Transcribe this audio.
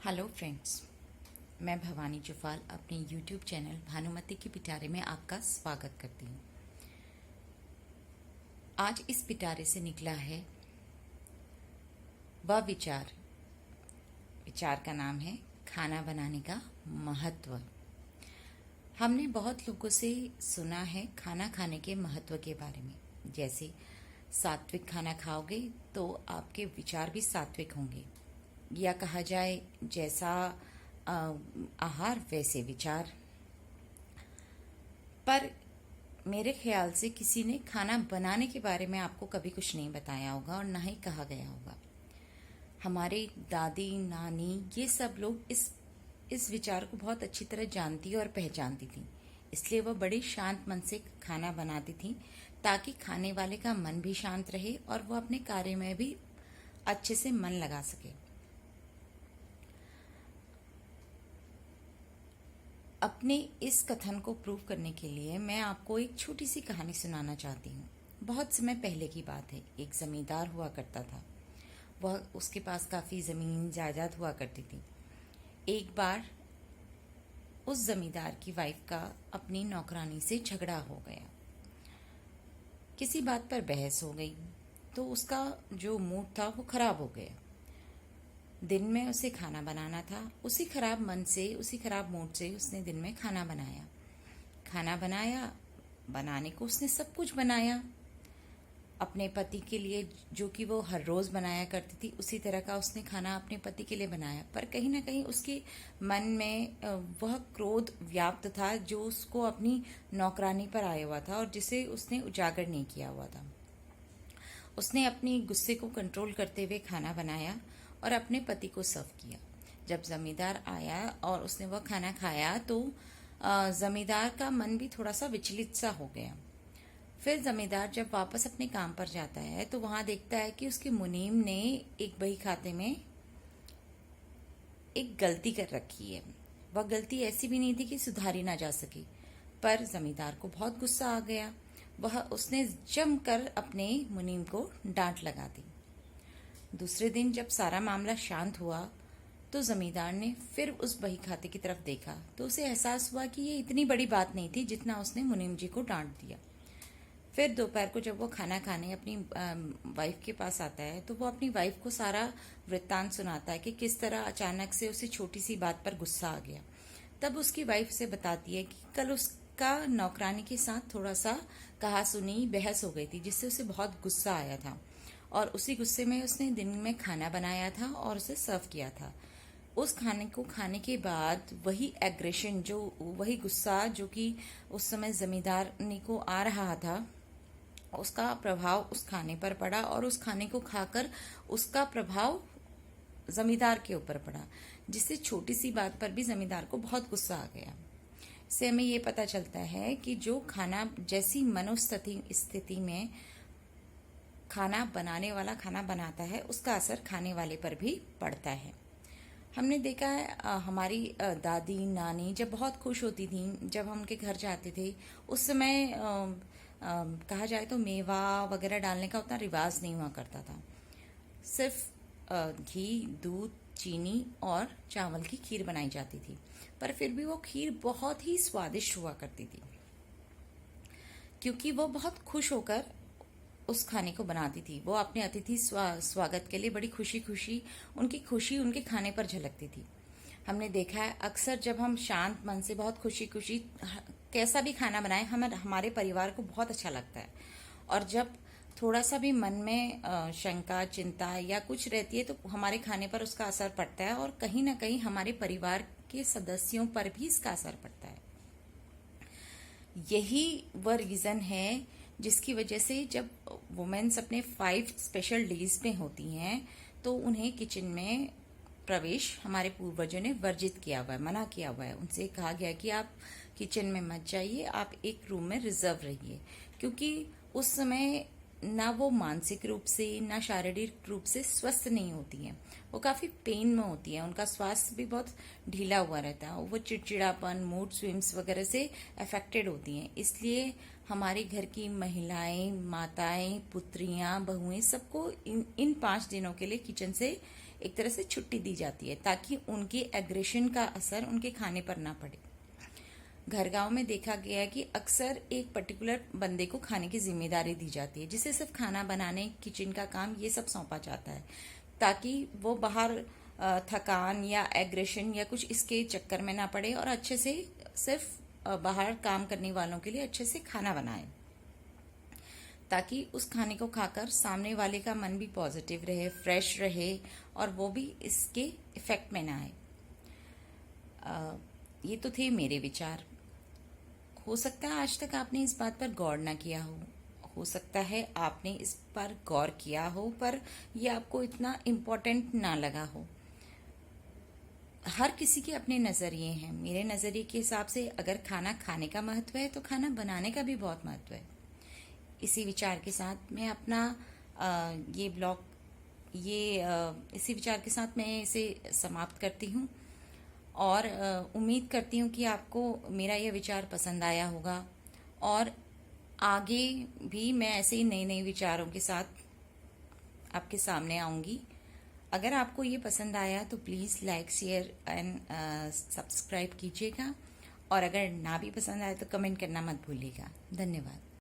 Hello friends, मैं भवानी जुफाल अपने YouTube channel Bhanumati की पिटारे में आपका स्वागत करती हूँ। आज इस पिटारे से निकला है वह विचार का नाम है खाना बनाने का महत्व। हमने बहुत लोगों से सुना है खाना खाने के महत्व के बारे में, जैसे सात्विक खाना खाओगे तो आपके विचार भी सात्विक होंगे, या कहा जाए जैसा आहार वैसे विचार। पर मेरे ख्याल से किसी ने खाना बनाने के बारे में आपको कभी कुछ नहीं बताया होगा और ना ही कहा गया होगा। हमारे दादी नानी ये सब लोग इस विचार को बहुत अच्छी तरह जानती और पहचानती थी, इसलिए वह बड़े शांत मन से खाना बनाती थी ताकि खाने वाले का मन भी शांत रहे और वह अपने कार्य में भी अच्छे से मन लगा सके। अपने इस कथन को प्रूव करने के लिए मैं आपको एक छोटी सी कहानी सुनाना चाहती हूँ। बहुत समय पहले की बात है। एक जमींदार हुआ करता था। उसके पास काफी जमीन जायदाद हुआ करती थी। एक बार उस जमींदार की वाइफ का अपनी नौकरानी से झगड़ा हो गया। किसी बात पर बहस हो गई तो उसका जो मूड था वो खराब हो गया। दिन में उसे खाना बनाना था। उसी खराब मन से, उसी खराब मूड से उसने दिन में खाना बनाया। बनाने को उसने सब कुछ बनाया अपने पति के लिए, जो कि वो हर रोज बनाया करती थी। उसी तरह का उसने खाना अपने पति के लिए बनाया। पर कहीं ना कहीं उसके मन में वह क्रोध व्याप्त था जो उसको अपनी नौकरानी पर आया हुआ था और जिसे उसने उजागर नहीं किया हुआ था। उसने अपनी गुस्से को कंट्रोल करते हुए खाना बनाया और अपने पति को सर्व किया। जब जमींदार आया और उसने वह खाना खाया तो जमींदार का मन भी थोड़ा सा विचलित सा हो गया। फिर जमींदार जब वापस अपने काम पर जाता है तो वहां देखता है कि उसके मुनीम ने एक बही खाते में एक गलती कर रखी है। वह गलती ऐसी भी नहीं थी कि सुधारी ना जा सकी, पर जमींदार को बहुत गुस्सा आ गया। उसने जमकर अपने मुनीम को डांट लगा दी। दूसरे दिन जब सारा मामला शांत हुआ तो जमींदार ने फिर उस बही खाते की तरफ देखा तो उसे एहसास हुआ कि ये इतनी बड़ी बात नहीं थी जितना उसने मुनीम जी को डांट दिया। फिर दोपहर को जब वो खाना खाने अपनी वाइफ के पास आता है तो वो अपनी वाइफ को सारा वृत्तांत सुनाता है कि किस तरह अचानक से उसे छोटी सी बात पर गुस्सा आ गया। तब उसकी वाइफ से बताती है कि कल उसका नौकरानी के साथ थोड़ा सा कहा सुनी बहस हो गई थी जिससे उसे बहुत गुस्सा आया था और उसी गुस्से में उसने दिन में खाना बनाया था और उसे सर्व किया था। उस खाने को खाने के बाद वही एग्रेशन, वही गुस्सा जो कि उस समय जमींदारनी को आ रहा था, उसका प्रभाव उस खाने पर पड़ा और उस खाने को खाकर उसका प्रभाव जमींदार के ऊपर पड़ा, जिससे छोटी सी बात पर भी जमींदार को बहुत गुस्सा आ गया। इससे हमें ये पता चलता है कि जो खाना जैसी मनोस्थिति में खाना बनाने वाला खाना बनाता है उसका असर खाने वाले पर भी पड़ता है। हमने देखा है हमारी दादी नानी जब बहुत खुश होती थी, जब हम उनके घर जाते थे, उस समय कहा जाए तो मेवा वगैरह डालने का उतना रिवाज नहीं हुआ करता था। सिर्फ घी, दूध, चीनी और चावल की खीर बनाई जाती थी, पर फिर भी वो खीर बहुत ही स्वादिष्ट हुआ करती थी क्योंकि वो बहुत खुश होकर उस खाने को बनाती थी। वो अपने अतिथि स्वागत के लिए बड़ी खुशी खुशी उनकी खुशी उनके खाने पर झलकती थी। हमने देखा है अक्सर जब हम शांत मन से बहुत खुशी खुशी कैसा भी खाना बनाए हमारे परिवार को बहुत अच्छा लगता है, और जब थोड़ा सा भी मन में शंका, चिंता या कुछ रहती है तो हमारे खाने पर उसका असर पड़ता है और कहीं ना कहीं हमारे परिवार के सदस्यों पर भी इसका असर पड़ता है। यही वह रीजन है जिसकी वजह से जब वुमेन्स अपने 5 स्पेशल डेज में होती हैं तो उन्हें किचन में प्रवेश हमारे पूर्वजों ने वर्जित किया हुआ है, मना किया हुआ है। उनसे कहा गया कि आप किचन में मत जाइए, आप एक रूम में रिजर्व रहिए, क्योंकि उस समय ना वो मानसिक रूप से ना शारीरिक रूप से स्वस्थ नहीं होती हैं। वो काफी पेन में होती हैं, उनका स्वास्थ्य भी बहुत ढीला हुआ रहता है, वो चिड़चिड़ापन, मूड स्विंग्स वगैरह से अफेक्टेड होती हैं। इसलिए हमारे घर की महिलाएं, माताएं, पुत्रियां, बहुएं सबको इन 5 दिनों के लिए किचन से एक तरह से छुट्टी दी जाती है ताकि उनके एग्रेशन का असर उनके खाने पर ना पड़े। घर गांव में देखा गया है कि अक्सर एक पर्टिकुलर बंदे को खाने की जिम्मेदारी दी जाती है, जिसे सिर्फ खाना बनाने, किचन का काम ये सब सौंपा जाता है, ताकि वो बाहर थकान या एग्रेशन या कुछ इसके चक्कर में ना पड़े और अच्छे से सिर्फ बाहर काम करने वालों के लिए अच्छे से खाना बनाए, ताकि उस खाने को खाकर सामने वाले का मन भी पॉजिटिव रहे, फ्रेश रहे और वो भी इसके इफेक्ट में ना आए। ये तो थे मेरे विचार। हो सकता है आज तक आपने इस बात पर गौर ना किया हो सकता है आपने इस पर गौर किया हो पर यह आपको इतना इम्पोर्टेंट ना लगा हो। हर किसी के अपने नजरिए हैं। मेरे नजरिए के हिसाब से अगर खाना खाने का महत्व है तो खाना बनाने का भी बहुत महत्व है। इसी विचार के साथ मैं अपना ये ब्लॉग इसी विचार के साथ मैं इसे समाप्त करती हूँ और उम्मीद करती हूँ कि आपको मेरा यह विचार पसंद आया होगा और आगे भी मैं ऐसे ही नए नए विचारों के साथ आपके सामने आऊँगी। अगर आपको ये पसंद आया तो please like, share and subscribe कीजिएगा और अगर ना भी पसंद आए तो कमेंट करना मत भूलिएगा। धन्यवाद।